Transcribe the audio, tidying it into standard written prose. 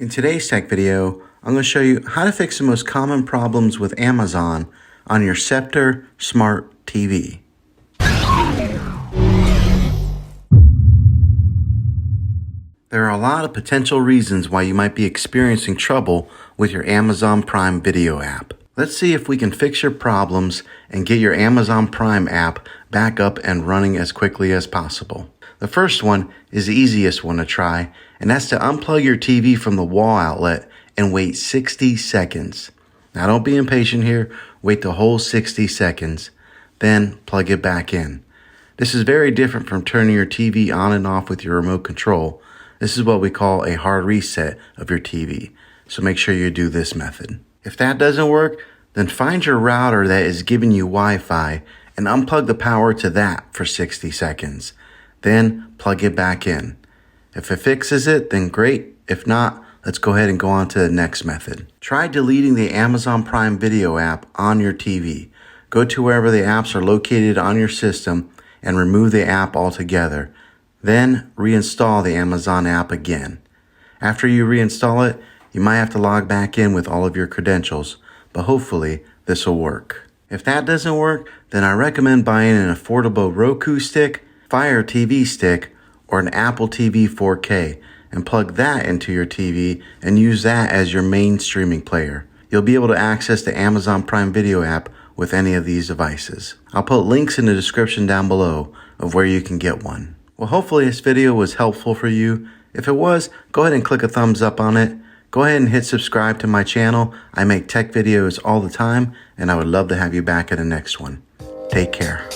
In today's tech video, I'm going to show you how to fix the most common problems with Amazon on your Scepter Smart TV. There are a lot of potential reasons why you might be experiencing trouble with your Amazon Prime Video app. Let's see if we can fix your problems and get your Amazon Prime app back up and running as quickly as possible. The first one is the easiest one to try, and that's to unplug your TV from the wall outlet and wait 60 seconds. Now don't be impatient here, wait the whole 60 seconds, then plug it back in. This is very different from turning your TV on and off with your remote control. This is what we call a hard reset of your TV, so make sure you do this method. If that doesn't work, then find your router that is giving you Wi-Fi and unplug the power to that for 60 seconds. Then plug it back in. If it fixes it, then great. If not, let's go ahead and go on to the next method. Try deleting the Amazon Prime Video app on your TV. Go to wherever the apps are located on your system and remove the app altogether. Then reinstall the Amazon app again. After you reinstall it, you might have to log back in with all of your credentials, but hopefully this will work. If that doesn't work, then I recommend buying an affordable Roku stick, Fire TV stick, or an Apple TV 4K and plug that into your TV and use that as your main streaming player. You'll be able to access the Amazon Prime Video app with any of these devices. I'll put links in the description down below of where you can get one. Well, hopefully this video was helpful for you. If it was, go ahead and click a thumbs up on it. Go ahead and hit subscribe to my channel. I make tech videos all the time, and I would love to have you back at the next one. Take care.